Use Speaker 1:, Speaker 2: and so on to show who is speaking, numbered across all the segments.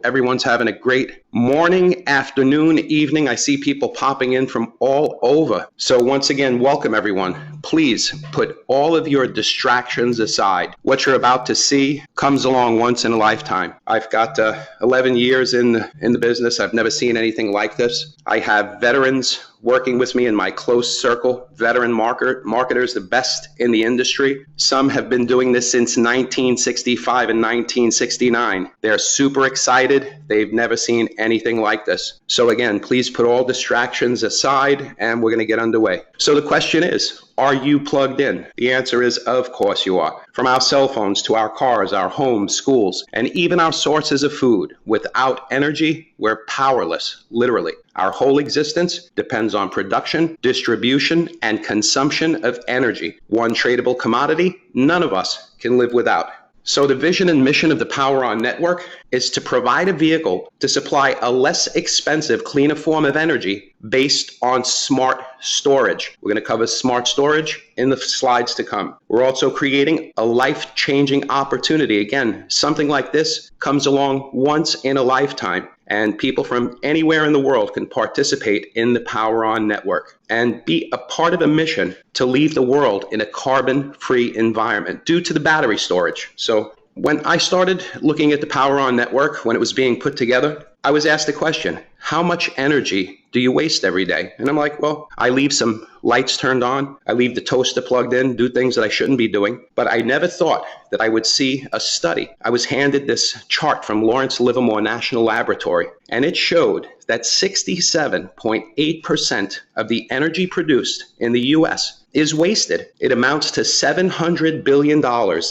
Speaker 1: everyone's having a great morning, afternoon, evening. I see people popping in from all over. So once again, welcome everyone. Please put all of your distractions aside. What you're about to see comes along once in a lifetime. I've got 11 years in the business. I've never seen anything like this. I have veterans working with me in my close circle, veteran marketers, the best in the industry. Some have been doing this since 1965 and 1969. They're super excited. They've never seen anything like this. So again, please put all distractions aside and we're going to get underway. So the question is, are you plugged in? The answer is, of course you are. From our cell phones to our cars, our homes, schools, and even our sources of food. Without energy, we're powerless, literally. Our whole existence depends on production, distribution, and consumption of energy. One tradable commodity none of us can live without. So the vision and mission of the PowerOn network is to provide a vehicle to supply a less expensive, cleaner form of energy based on smart storage. We're going to cover smart storage in the slides to come. We're also creating a life-changing opportunity. Again, something like this comes along once in a lifetime, and people from anywhere in the world can participate in the PowerOn network and be a part of a mission to leave the world in a carbon-free environment due to the battery storage. So when I started looking at the PowerOn network, when it was being put together, I was asked the question, how much energy do you waste every day? And I'm like, well, I leave some lights turned on. I leave the toaster plugged in, do things that I shouldn't be doing. But I never thought that I would see a study. I was handed this chart from Lawrence Livermore National Laboratory, and it showed that 67.8% of the energy produced in the U.S. is wasted. It amounts to $700 billion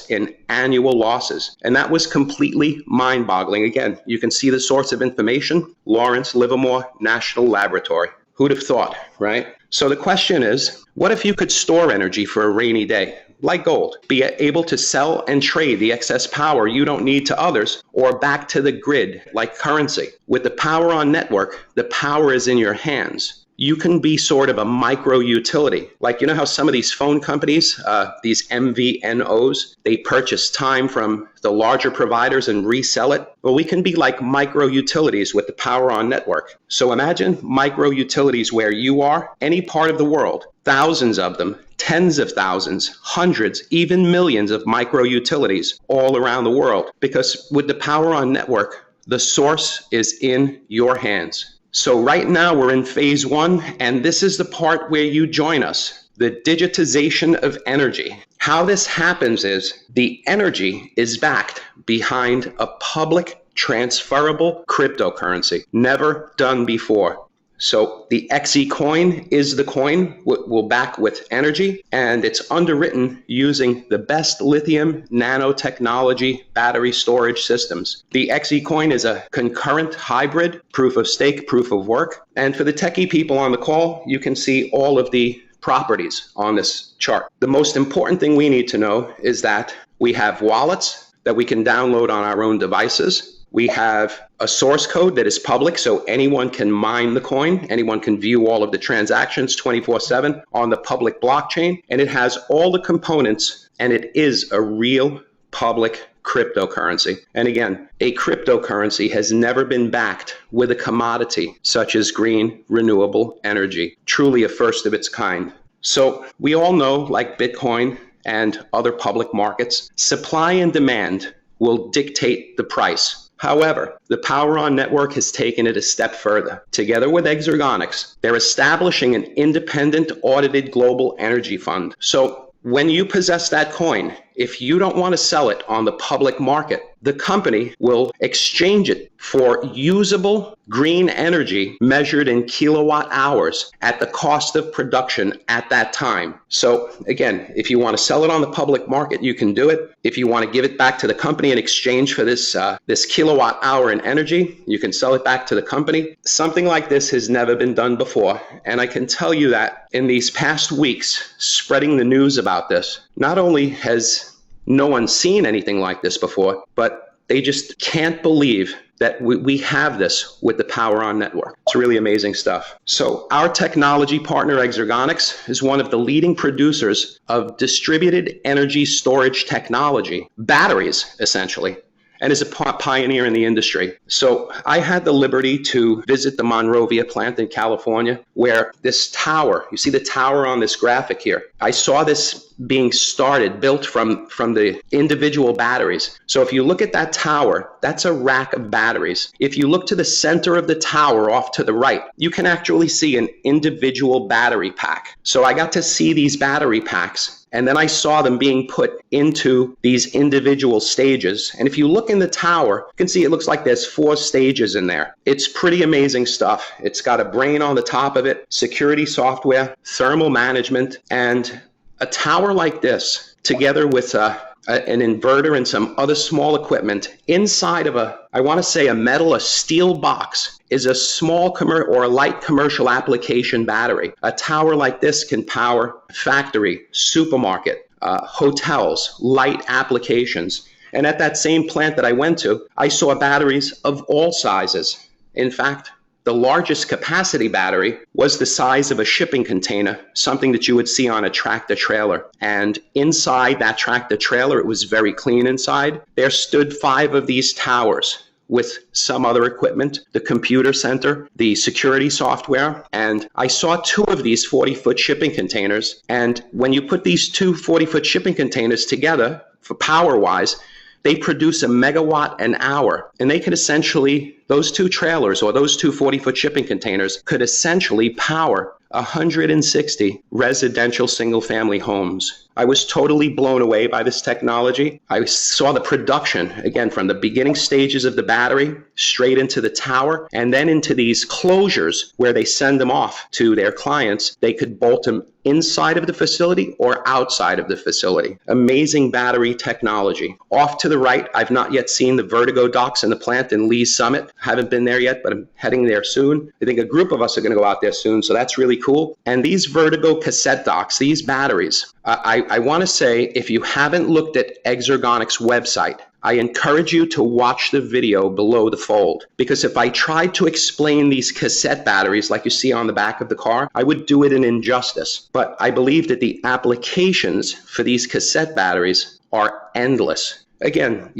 Speaker 1: in annual losses. And that was completely mind-boggling. Again, you can see the source of information, Lawrence Livermore National Laboratory. Who'd have thought, right? So the question is, what if you could store energy for a rainy day, like gold, be able to sell and trade the excess power you don't need to others or back to the grid like currency? With the PowerOn network, the power is in your hands. You can be sort of a micro utility. Like, you know how some of these phone companies, these MVNOs, they purchase time from the larger providers and resell it? Well, we can be like micro utilities with the PowerOn network. So imagine micro utilities where you are, any part of the world, thousands of them, tens of thousands, hundreds, even millions of micro utilities all around the world. Because with the PowerOn network, the source is in your hands. So right now we're in phase 1, and this is the part where you join us, the digitization of energy. How this happens is the energy is backed behind a public transferable cryptocurrency, never done before. So the XEcoin is the coin we'll back with energy, and it's underwritten using the best lithium nanotechnology battery storage systems. The XEcoin is a concurrent hybrid, proof of stake, proof of work. And for the techie people on the call, you can see all of the properties on this chart. The most important thing we need to know is that we have wallets that we can download on our own devices. We have a source code that is public, so anyone can mine the coin. Anyone can view all of the transactions 24/7 on the public blockchain. And it has all the components, and it is a real public cryptocurrency. And again, a cryptocurrency has never been backed with a commodity such as green, renewable energy. Truly a first of its kind. So we all know, like Bitoin and other public markets, supply and demand will dictate the price. However, the PowerOn network has taken it a step further. Together with Exergonics, they're establishing an independent audited global energy fund. So when you possess that coin, if you don't want to sell it on the public market, the company will exchange it for usable green energy measured in kilowatt hours at the cost of production at that time. So again, if you want to sell it on the public market, you can do it. If you want to give it back to the company in exchange for this kilowatt hour in energy, you can sell it back to the company. Something like this has never been done before. And I can tell you that in these past weeks, spreading the news about this, not only has no one seen anything like this before, but they just can't believe that we have this with the PowerOn network. It's really amazing stuff. So our technology partner, Exergonics, is one of the leading producers of distributed energy storage technology, batteries, essentially. and is a pioneer in the industry. So I had the liberty to visit the Monrovia plant in California, where this tower, you see the tower on this graphic here, I saw this being started, built from the individual batteries. So if you look at that tower, that's a rack of batteries. If you look to the center of the tower off to the right, you can actually see an individual battery pack. So I got to see these battery packs, and then I saw them being put into these individual stages. And if you look in the tower, you can see it looks like there's 4 stages in there. It's pretty amazing stuff. It's got a brain on the top of it, security software, thermal management, and a tower like this, together with an inverter and some other small equipment inside of a steel box, is a small or a light commercial application battery. A tower like this can power factory, supermarket, hotels, light applications. And at that same plant that I went to, I saw batteries of all sizes. In fact, the largest capacity battery was the size of a shipping container, something that you would see on a tractor trailer. And inside that tractor trailer, it was very clean inside. There stood 5 of these towers with some other equipment, the computer center, the security software. And I saw 2 of these 40-foot shipping containers. And when you put these 2 40-foot shipping containers together, for power-wise, they produce a megawatt an hour. And they could essentially, those 2 trailers or those 2 40-foot shipping containers could essentially power 160 residential single-family homes. I was totally blown away by this technology. I saw the production, again, from the beginning stages of the battery straight into the tower and then into these closures where they send them off to their clients. They could bolt them inside of the facility or outside of the facility. Amazing battery technology. Off to the right, I've not yet seen the Vertigo docks in the plant in Lee's Summit. Haven't been there yet, but I'm heading there soon. I think a group of us are going to go out there soon, so that's really cool. And these Vertigo cassette docks, these batteries, I want to say, if you haven't looked at Exergonics' website, I encourage you to watch the video below the fold, because if I tried to explain these cassette batteries like you see on the back of the car, I would do it an injustice. But I believe that the applications for these cassette batteries are endless. Again,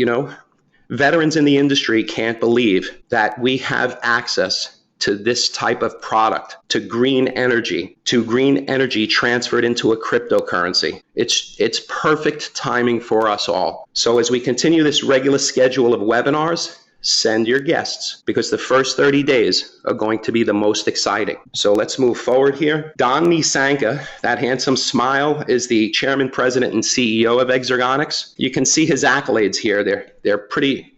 Speaker 1: veterans in the industry can't believe that we have access to this type of product, to green energy transferred into a cryptocurrency. It's perfect timing for us all. So as we continue this regular schedule of webinars, send your guests, because the first 30 days are going to be the most exciting. So let's move forward here. Don Nisanka, that handsome smile, is the chairman, president, and CEO of Exergonics. You can see his accolades here. They're pretty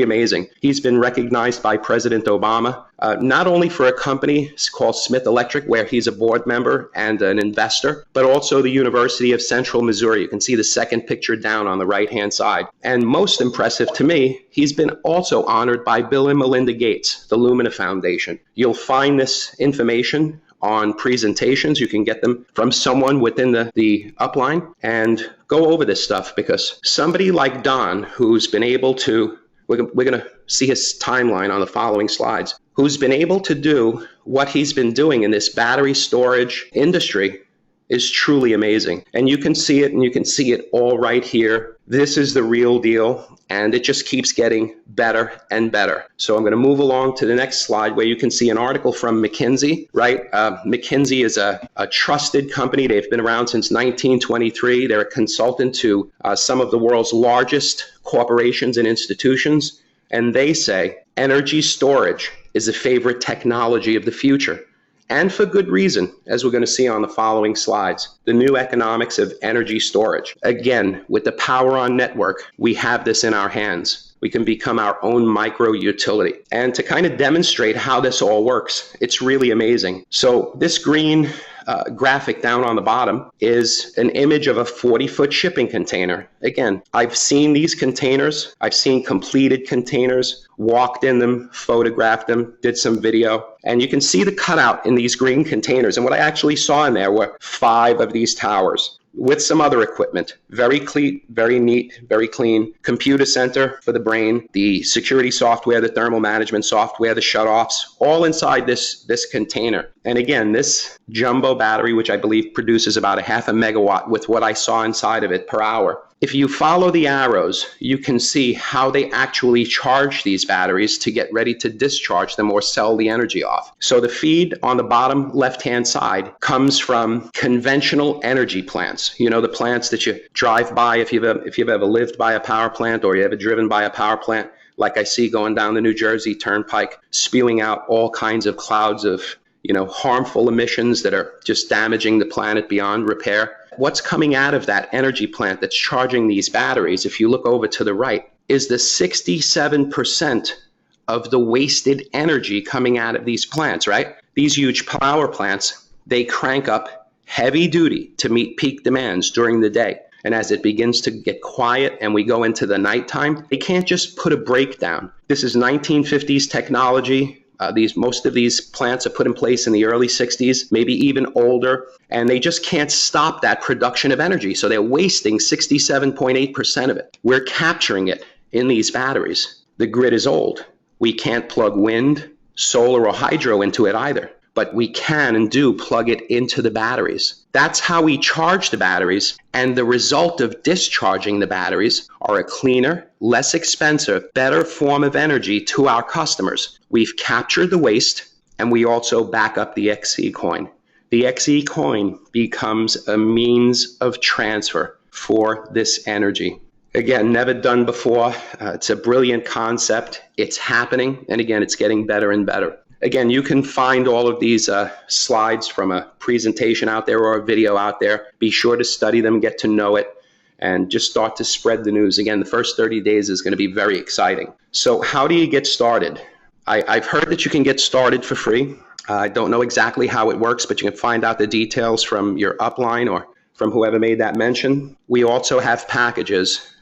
Speaker 1: amazing. He's been recognized by President Obama, not only for a company called Smith Electric, where he's a board member and an investor, but also the University of Central Missouri. You can see the second picture down on the right-hand side. And most impressive to me, he's been also honored by Bill and Melinda Gates, the Lumina Foundation. You'll find this information on presentations. You can get them from someone within the upline and go over this stuff, because somebody like Don, who's been able to, we're going to see his timeline on the following slides, who's been able to do what he's been doing in this battery storage industry, is truly amazing. And you can see it, and you can see it all right here. This is the real deal, and it just keeps getting better and better. So I'm going to move along to the next slide, where you can see an article from McKinsey, right? McKinsey is a trusted company. They've been around since 1923. They're a consultant to some of the world's largest corporations and institutions. And they say energy storage is a favorite technology of the future. And for good reason, as we're going to see on the following slides. The new economics of energy storage. Again, with the PowerOnNetowrk, we have this in our hands. We can become our own micro utility. And to kind of demonstrate how this all works, it's really amazing. So this green graphic down on the bottom is an image of a 40-foot shipping container. Again, I've seen these containers. I've seen completed containers, walked in them, photographed them, did some video. And you can see the cutout in these green containers. And what I actually saw in there were 5 of these towers with some other equipment. Very clean, very neat, very clean. Computer center for the brain, the security software, the thermal management software, the shutoffs, all inside this container. And again, this jumbo battery, which I believe produces about a 0.5 megawatt with what I saw inside of it per hour, If you follow the arrows, you can see how they actually charge these batteries to get ready to discharge them or sell the energy off. So the feed on the bottom left-hand side comes from conventional energy plants. You know, the plants that you drive by if you've ever lived by a power plant or you ever driven by a power plant, like I see going down the New Jersey Turnpike, spewing out all kinds of clouds of, harmful emissions that are just damaging the planet beyond repair. What's coming out of that energy plant that's charging these batteries, if you look over to the right, is the 67% of the wasted energy coming out of these plants, right? These huge power plants, they crank up heavy duty to meet peak demands during the day. And as it begins to get quiet and we go into the nighttime, they can't just put a break down. This is 1950s technology. Most of these plants are put in place in the early 60s, maybe even older, and they just can't stop that production of energy. So they're wasting 67.8% of it. We're capturing it in these batteries. The grid is old. We can't plug wind, solar, or hydro into it either, but we can and do plug it into the batteries. That's how we charge the batteries, and the result of discharging the batteries are a cleaner, less expensive, better form of energy to our customers. We've captured the waste, and we also back up the XEcoin. The XEcoin becomes a means of transfer for this energy. Again, never done before. It's a brilliant concept. It's happening, and again, it's getting better and better. Again, you can find all of these slides from a presentation out there or a video out there. Be sure to study them, get to know it, and just start to spread the news. Again, the first 30 days is going to be very exciting. So how do you get started? I've heard that you can get started for free. I don't know exactly how it works, but you can find out the details from your upline or from whoever made that mention. We also have packages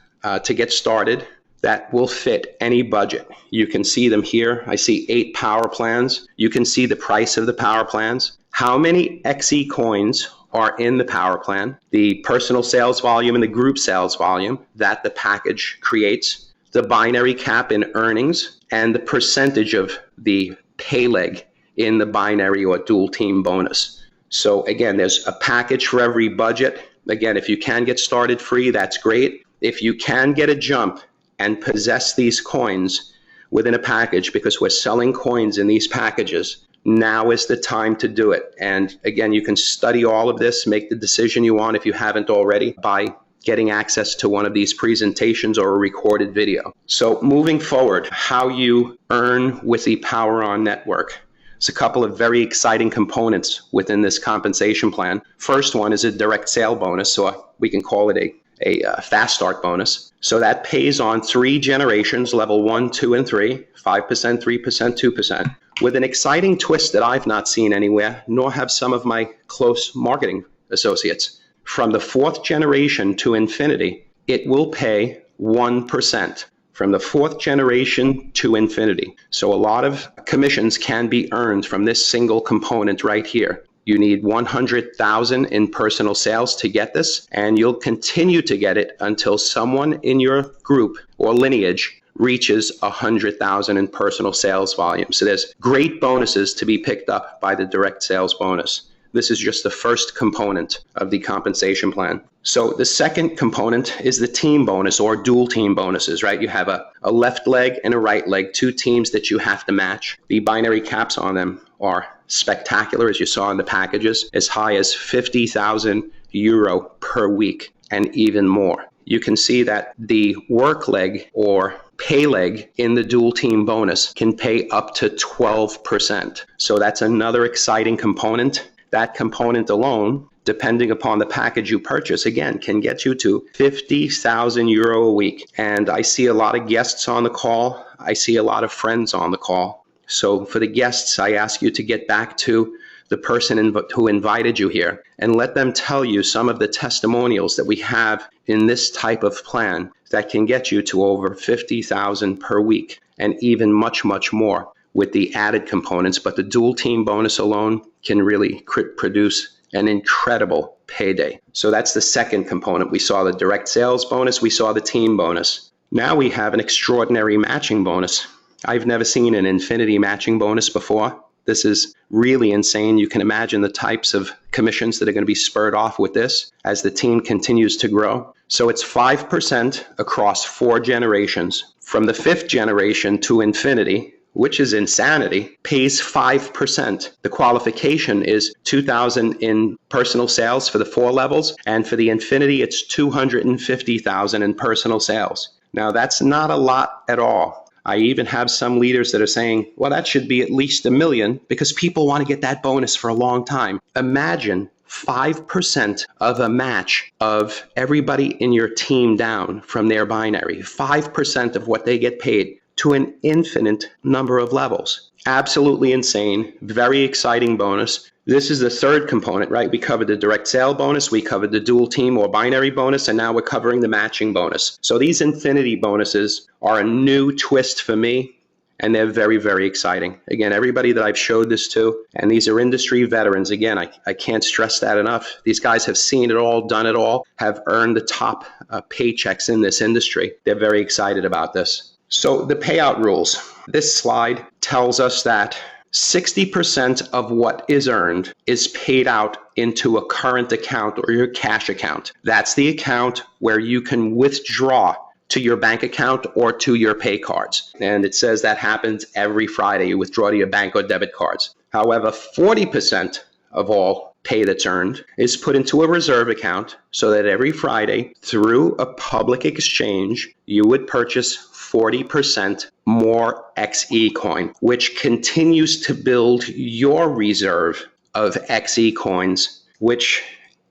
Speaker 1: to get started that will fit any budget. You can see them here. I see 8 power plans. You can see the price of the power plans, how many XEcoins are in the power plan, the personal sales volume and the group sales volume that the package creates, the binary cap in earnings, and the percentage of the pay leg in the binary or dual team bonus. So again, there's a package for every budget. Again, if you can get started free, that's great. If you can get a jump and possess these coins within a package, because we're selling coins in these packages, now is the time to do it. And again, you can study all of this, make the decision you want if you haven't already by getting access to one of these presentations or a recorded video. So moving forward, how you earn with the PowerOn network. There's a couple of very exciting components within this compensation plan. First one is a direct sale bonus, so we can call it a fast start bonus. So that pays on 3 generations, level 1, 2, and 3, 5%, 3%, 2%, with an exciting twist that I've not seen anywhere, nor have some of my close marketing associates. From the 4th generation to infinity, it will pay 1%. From the 4th generation to infinity. So a lot of commissions can be earned from this single component right here. You need 100,000 in personal sales to get this, and you'll continue to get it until someone in your group or lineage reaches 100,000 in personal sales volume. So there's great bonuses to be picked up by the direct sales bonus. This is just the first component of the compensation plan. So the second component is the team bonus or dual team bonuses, right? You have a left leg and a right leg, 2 teams that you have to match. The binary caps on them are spectacular, as you saw in the packages, as high as 50,000 euro per week and even more. You can see that the work leg or pay leg in the dual team bonus can pay up to 12%. So that's another exciting component. That component alone, depending upon the package you purchase, again, can get you to 50,000 euro a week. And I see a lot of guests on the call. I see a lot of friends on the call. So for the guests, I ask you to get back to the person who invited you here and let them tell you some of the testimonials that we have in this type of plan that can get you to over 50,000 per week and even much, much more with the added components. But the dual team bonus alone can really produce an incredible payday. So that's the second component. We saw the direct sales bonus. We saw the team bonus. Now we have an extraordinary matching bonus. I've never seen an infinity matching bonus before. This is really insane. You can imagine the types of commissions that are going to be spurred off with this as the team continues to grow. So it's 5% across 4 generations. From the 5th generation to infinity, which is insanity, pays 5%. The qualification is 2,000 in personal sales for the 4 levels, and for the infinity, it's 250,000 in personal sales. Now, that's not a lot at all. I even have some leaders that are saying, well, that should be at least $1 million because people want to get that bonus for a long time. Imagine 5% of a match of everybody in your team down from their binary, 5% of what they get paid to an infinite number of levels. Absolutely insane, very exciting bonus. This is the 3rd component, right? We covered the direct sale bonus, we covered the dual team or binary bonus, and now we're covering the matching bonus. So these infinity bonuses are a new twist for me, and they're very, very exciting. Again, everybody that I've showed this to, and these are industry veterans. Again, I can't stress that enough. These guys have seen it all, done it all, have earned the top paychecks in this industry. They're very excited about this. So the payout rules. This slide tells us that 60% of what is earned is paid out into a current account or your cash account. That's the account where you can withdraw to your bank account or to your pay cards. And it says that happens every Friday. You withdraw to your bank or debit cards. However, 40% of all pay that's earned is put into a reserve account so that every Friday through a public exchange, you would purchase 40% more XEcoin, which continues to build your reserve of XEcoins, which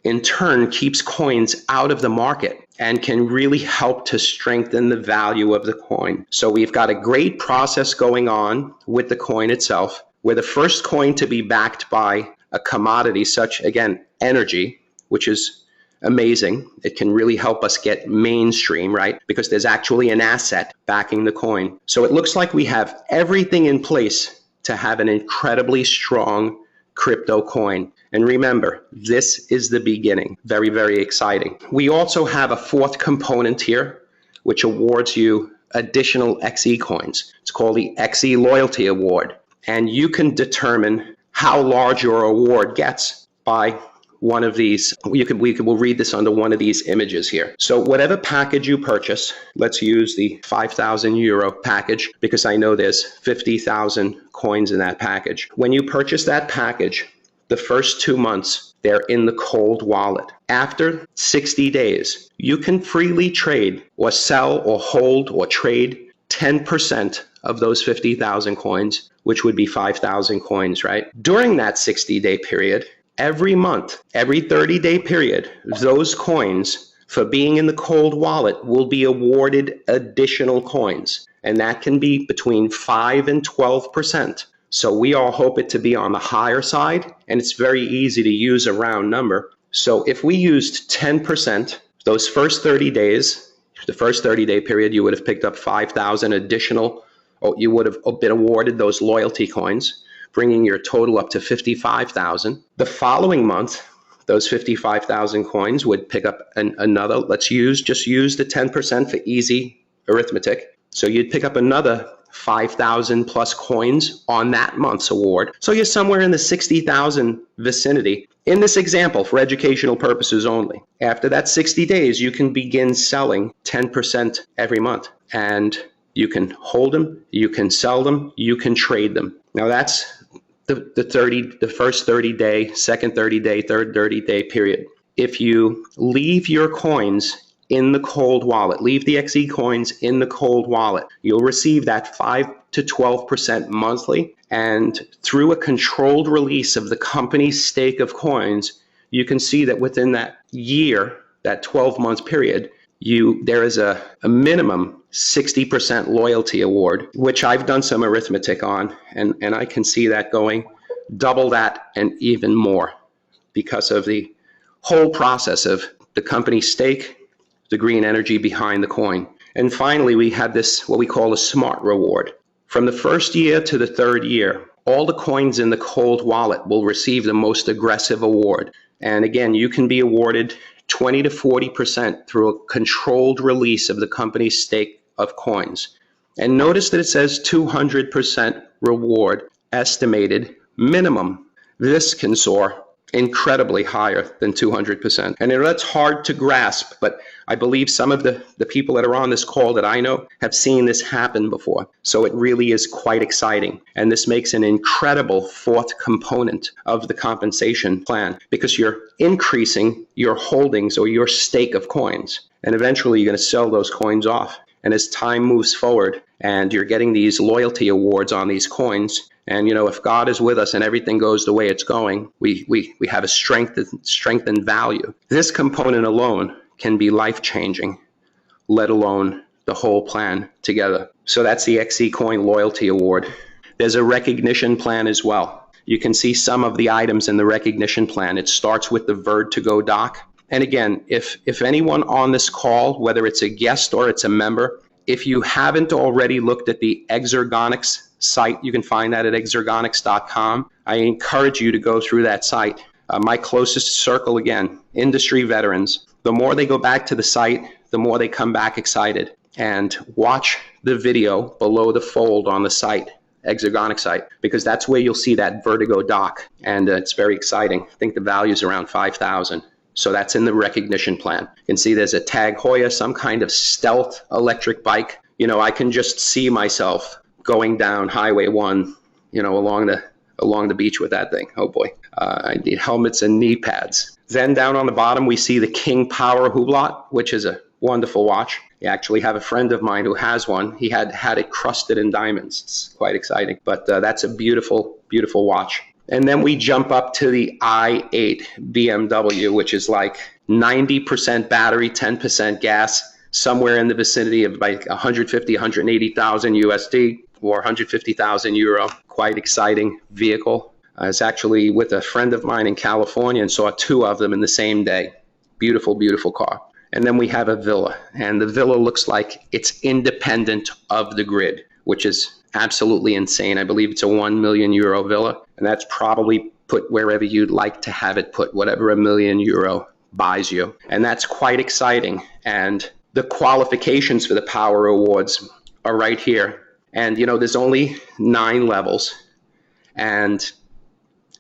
Speaker 1: in turn keeps coins out of the market and can really help to strengthen the value of the coin. So we've got a great process going on with the coin itself. We're the first coin to be backed by a commodity such, again, energy, which is amazing. It can really help us get mainstream, right? Because there's actually an asset backing the coin. So it looks like we have everything in place to have an incredibly strong crypto coin. And remember, this is the beginning. Very, very exciting. We also have a 4th component here, which awards you additional XE coins. It's called the XE Loyalty Award. And you can determine how large your award gets by one of these. We'll read this under one of these images here. So whatever package you purchase, let's use the 5,000 euro package because I know there's 50,000 coins in that package. When you purchase that package, the first 2 months, they're in the cold wallet. After 60 days, you can freely trade or sell or hold or trade 10% of those 50,000 coins, which would be 5,000 coins, right? During that 60-day period, every month, every 30-day period, those coins for being in the cold wallet will be awarded additional coins. And that can be between 5 and 12%. So we all hope it to be on the higher side, and it's very easy to use a round number. So if we used 10%, those first 30 days, the first 30-day period, you would have picked up 5,000 additional, or you would have been awarded those loyalty coins, bringing your total up to 55,000. The following month, those 55,000 coins would pick up another, just use the 10% for easy arithmetic. So you'd pick up another 5,000 plus coins on that month's award. So you're somewhere in the 60,000 vicinity. In this example, for educational purposes only, after that 60 days, you can begin selling 10% every month. And you can hold them, you can sell them, you can trade them. Now that's the first 30-day, second 30-day, third 30-day period. If you leave your coins in the cold wallet, leave the XE coins in the cold wallet, you'll receive that 5 to 12% monthly. And through a controlled release of the company's stake of coins, you can see that within that year, that 12-month period, there is a minimum 60% loyalty award, which I've done some arithmetic on, and I can see that going double that and even more because of the whole process of the company's stake, the green energy behind the coin. And finally, we have this, what we call a smart reward. From the first year to the third year, all the coins in the cold wallet will receive the most aggressive award. And again, you can be awarded 20 to 40% through a controlled release of the company's stake of coins. And notice that it says 200% reward estimated minimum. This can soar incredibly higher than 200%. And that's hard to grasp, but I believe some of the people that are on this call that I know have seen this happen before. So it really is quite exciting. And this makes an incredible fourth component of the compensation plan, because you're increasing your holdings or your stake of coins. And eventually you're going to sell those coins off. And as time moves forward and you're getting these loyalty awards on these coins, and, if God is with us and everything goes the way it's going, we have a strengthened value. This component alone can be life-changing, let alone the whole plan together. So that's the XEcoin Loyalty Award. There's a recognition plan as well. You can see some of the items in the recognition plan. It starts with the Ver2Go doc. And again, if anyone on this call, whether it's a guest or it's a member, if you haven't already looked at the Exergonics site, you can find that at exergonics.com. I encourage you to go through that site. My closest circle, again, industry veterans. The more they go back to the site, the more they come back excited. And watch the video below the fold on the site, Exergonics site, because that's where you'll see that Ver2Go doc. And it's very exciting. I think the value is around 5,000. So that's in the recognition plan. You can see there's a Tag Heuer, some kind of stealth electric bike. I can just see myself going down Highway 1, along the beach with that thing. Oh boy, I need helmets and knee pads. Then down on the bottom, we see the King Power Hublot, which is a wonderful watch. I actually have a friend of mine who has one. He had it crusted in diamonds. It's quite exciting, but that's a beautiful, beautiful watch. And then we jump up to the i8 BMW, which is like 90% battery, 10% gas, somewhere in the vicinity of like 150, 180,000 USD or 150,000 euro. Quite exciting vehicle. I was actually with a friend of mine in California and saw two of them in the same day. Beautiful, beautiful car. And then we have a villa, and the villa looks like it's independent of the grid, which is absolutely insane. I believe it's a 1 million euro villa, and that's probably put wherever you'd like to have it put, whatever €1 million buys you. And that's quite exciting. And the qualifications for the Power Awards are right here. And, there's only 9 levels, and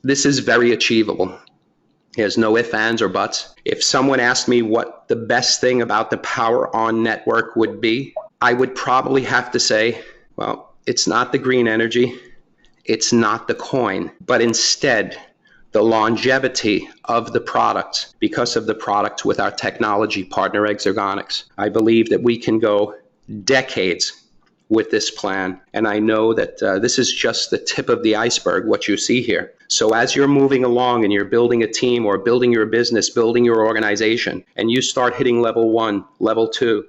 Speaker 1: this is very achievable. There's no ifs, ands, or buts. If someone asked me what the best thing about the PowerOnNetowrk would be, I would probably have to say, well, it's not the green energy, it's not the coin, but instead the longevity of the products because of the products with our technology partner Exergonics. I believe that we can go decades with this plan, and I know that this is just the tip of the iceberg, what you see here. So as you're moving along and you're building a team or building your business, building your organization, and you start hitting level 1, level 2,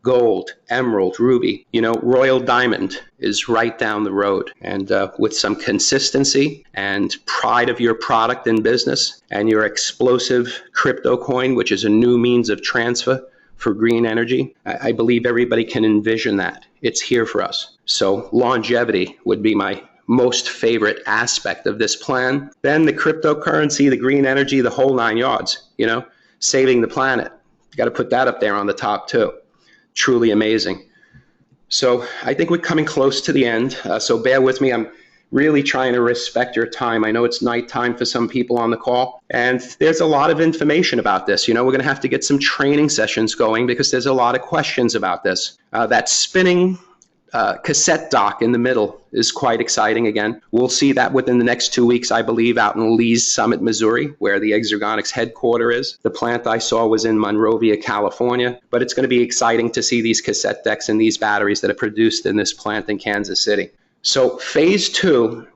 Speaker 1: gold, emerald, ruby, royal diamond is right down the road. And with some consistency and pride of your product and business and your explosive crypto coin, which is a new means of transfer for green energy, I believe everybody can envision that. It's here for us. So longevity would be my most favorite aspect of this plan. Then the cryptocurrency, the green energy, the whole 9 yards, saving the planet. You got to put that up there on the top too. Truly amazing. So I think we're coming close to the end. So bear with me. I'm really trying to respect your time. I know it's nighttime for some people on the call, and there's a lot of information about this. We're going to have to get some training sessions going because there's a lot of questions about this. That spinning cassette dock in the middle is quite exciting. Again, we'll see that within the next 2 weeks, I believe, out in Lee's Summit, Missouri, where the Exergonics headquarters is. The plant I saw was in Monrovia, California, but it's going to be exciting to see these cassette decks and these batteries that are produced in this plant in Kansas City. So phase 2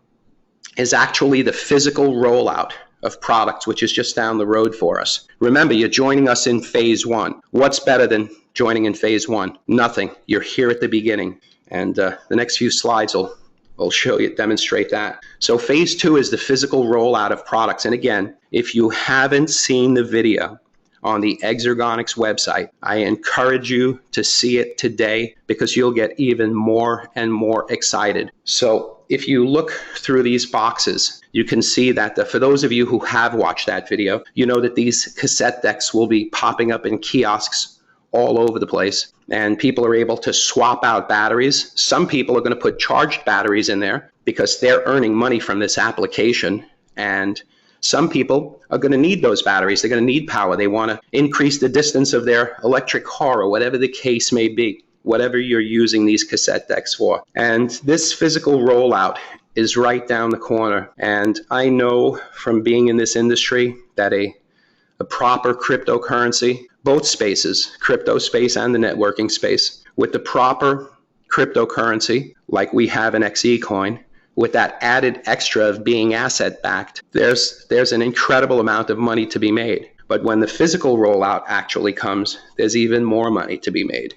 Speaker 1: is actually the physical rollout of products, which is just down the road for us. Remember, you're joining us in phase 1. What's better than joining in phase 1? Nothing. You're here at the beginning. And the next few slides will show you, demonstrate that. So phase 2 is the physical rollout of products. And again, if you haven't seen the video on the Exergonics website, I encourage you to see it today because you'll get even more and more excited. So if you look through these boxes, you can see that for those of you who have watched that video, you know that these cassette decks will be popping up in kiosks all over the place, and people are able to swap out batteries. Some people are going to put charged batteries in there because they're earning money from this application, and Some people are going to need those batteries. They're going to need power. They want to increase the distance of their electric car or whatever the case may be, whatever you're using these cassette decks for. And this physical rollout is right down the corner. And I know from being in this industry that a proper cryptocurrency, both spaces, crypto space and the networking space, with the proper cryptocurrency, like we have in XEcoin, with that added extra of being asset backed, there's an incredible amount of money to be made. But when the physical rollout actually comes, there's even more money to be made.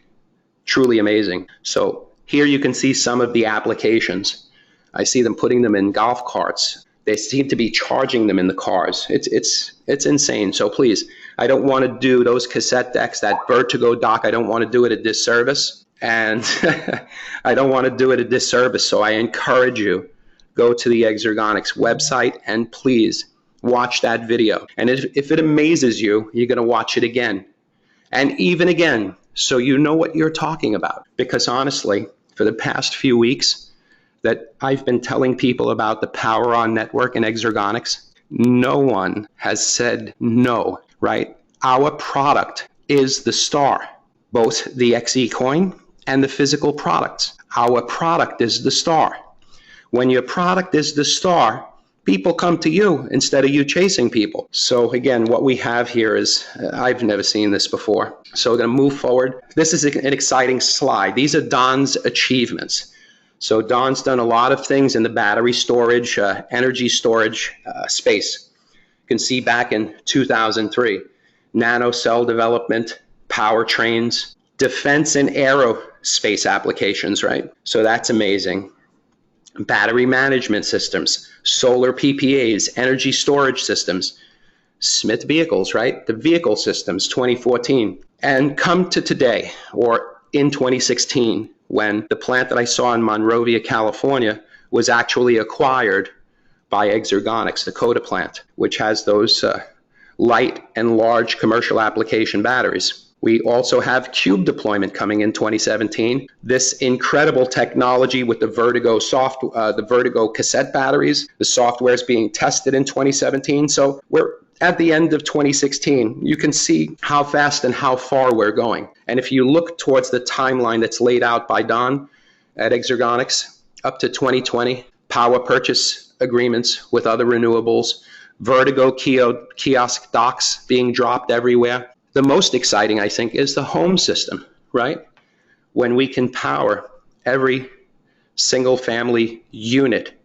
Speaker 1: Truly amazing. So here you can see some of the applications. I see them putting them in golf carts. They seem to be charging them in the cars. It's insane. So please, I don't want to do those cassette decks, that Vertigo dock. I don't want to do it a disservice. And I don't want to do it a disservice. So I encourage you, go to the Exergonics website and please watch that video. And if it amazes you, you're going to watch it again and even again, so you know what you're talking about. Because honestly, for the past few weeks that I've been telling people about the PowerOnNetowrk and Exergonics, no one has said no, right? Our product is the star, both the XEcoin and the physical products. Our product is the star. When your product is the star, people come to you instead of you chasing people. So again, what we have here is, I've never seen this before. So we're going to move forward. This is an exciting slide. These are Don's achievements. So Don's done a lot of things in the battery storage, energy storage space. You can see back in 2003, nano cell development, powertrains, defense and aerospace applications, right? So that's amazing. Battery management systems, solar PPAs, energy storage systems, Smith vehicles, right? The vehicle systems, 2014. And come to today, or in 2016, when the plant that I saw in Monrovia, California, was actually acquired by Exergonics, the Coda plant, which has those light and large commercial application batteries. We also have cube deployment coming in 2017. This incredible technology with the Vertigo cassette batteries, the software is being tested in 2017. So we're at the end of 2016. You can see how fast and how far we're going. And if you look towards the timeline that's laid out by Don at Exergonics, up to 2020, power purchase agreements with other renewables, Vertigo kiosk docks being dropped everywhere. The most exciting, I think, is the home system, right? When we can power every single family unit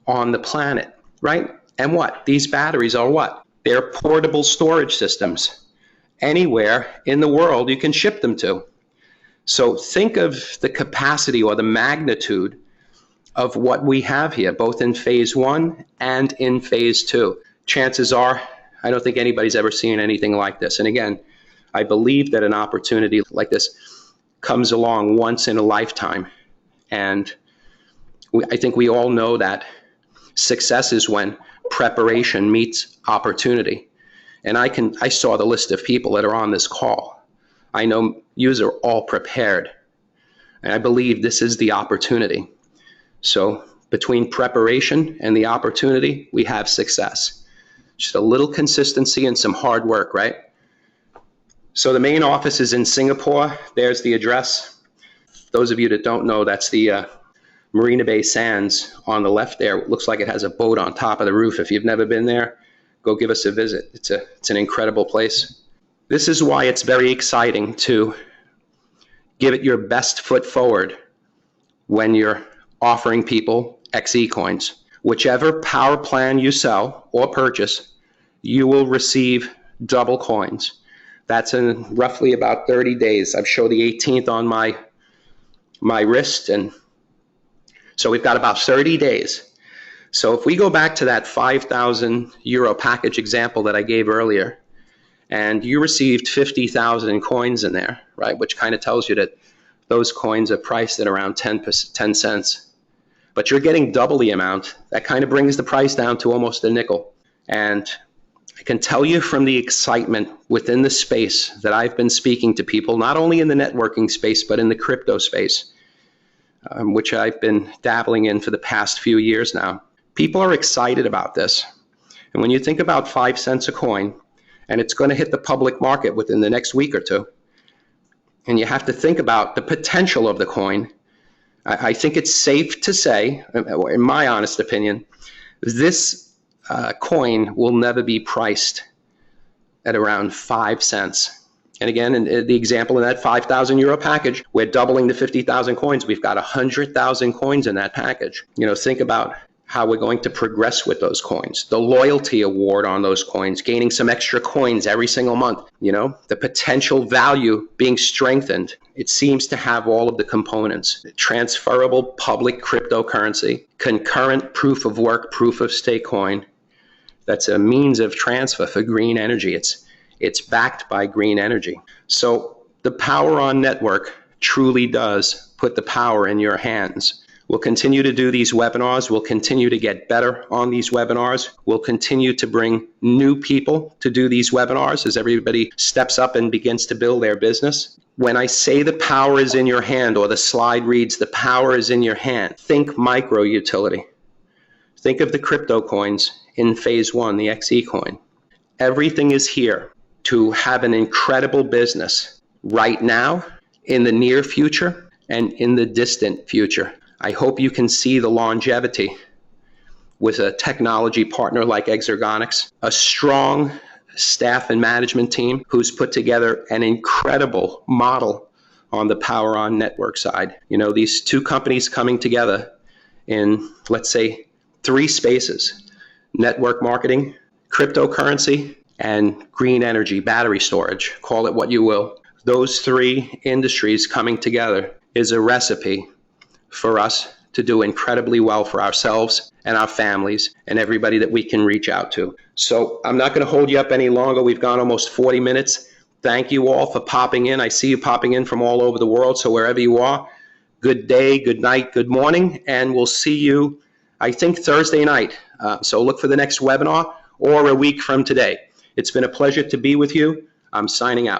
Speaker 1: on the planet, right? And what? These batteries are what? They're portable storage systems. Anywhere in the world you can ship them to. So think of the capacity or the magnitude of what we have here, both in phase 1 and in phase 2. Chances are, I don't think anybody's ever seen anything like this. And again, I believe that an opportunity like this comes along once in a lifetime. And I think we all know that success is when preparation meets opportunity. And I saw the list of people that are on this call. I know you are all prepared. And I believe this is the opportunity. So between preparation and the opportunity, we have success. Just a little consistency and some hard work, right? So the main office is in Singapore. There's the address. Those of you that don't know, that's the Marina Bay Sands on the left there. It looks like it has a boat on top of the roof. If you've never been there, go give us a visit. It's an incredible place. This is why it's very exciting to give it your best foot forward when you're offering people XEcoins. Whichever power plan you sell or purchase, you will receive double coins. That's in roughly about 30 days. I've shown the 18th on my wrist, and so we've got about 30 days. So if we go back to that 5,000 euro package example that I gave earlier, and you received 50,000 coins in there, right, which kind of tells you that those coins are priced at around 10 cents. But you're getting double the amount. That kind of brings the price down to almost a nickel. And I can tell you from the excitement within the space that I've been speaking to people, not only in the networking space, but in the crypto space, which I've been dabbling in for the past few years now. People are excited about this. And when you think about 5 cents a coin, and it's going to hit the public market within the next week or two, and you have to think about the potential of the coin, I think it's safe to say, in my honest opinion, this coin will never be priced at around 5 cents. And again, in the example in that 5,000 euro package, we're doubling to 50,000 coins. We've got 100,000 coins in that package. Think about how we're going to progress with those coins. The loyalty award on those coins, gaining some extra coins every single month. The potential value being strengthened. It seems to have all of the components. Transferable public cryptocurrency, concurrent proof of work, proof of stake coin. That's a means of transfer for green energy. It's backed by green energy. So the PowerOn network truly does put the power in your hands. We'll continue to do these webinars. We'll continue to get better on these webinars. We'll continue to bring new people to do these webinars as everybody steps up and begins to build their business. When I say the power is in your hand, or the slide reads, the power is in your hand, think micro utility. Think of the crypto coins in phase 1, the XEcoin. Everything is here to have an incredible business right now, in the near future, and in the distant future. I hope you can see the longevity with a technology partner like Exergonics, a strong staff and management team who's put together an incredible model on the PowerOnNetowrk side. These two companies coming together in, let's say, 3 spaces: network marketing, cryptocurrency, and green energy, battery storage, call it what you will. Those 3 industries coming together is a recipe for us to do incredibly well for ourselves and our families and everybody that we can reach out to. So I'm not going to hold you up any longer. We've gone almost 40 minutes. Thank you all for popping in. I see you popping in from all over the world. So wherever you are, good day, good night, good morning, and we'll see you, I think, Thursday night. So look for the next webinar, or a week from today. It's been a pleasure to be with you. I'm signing out.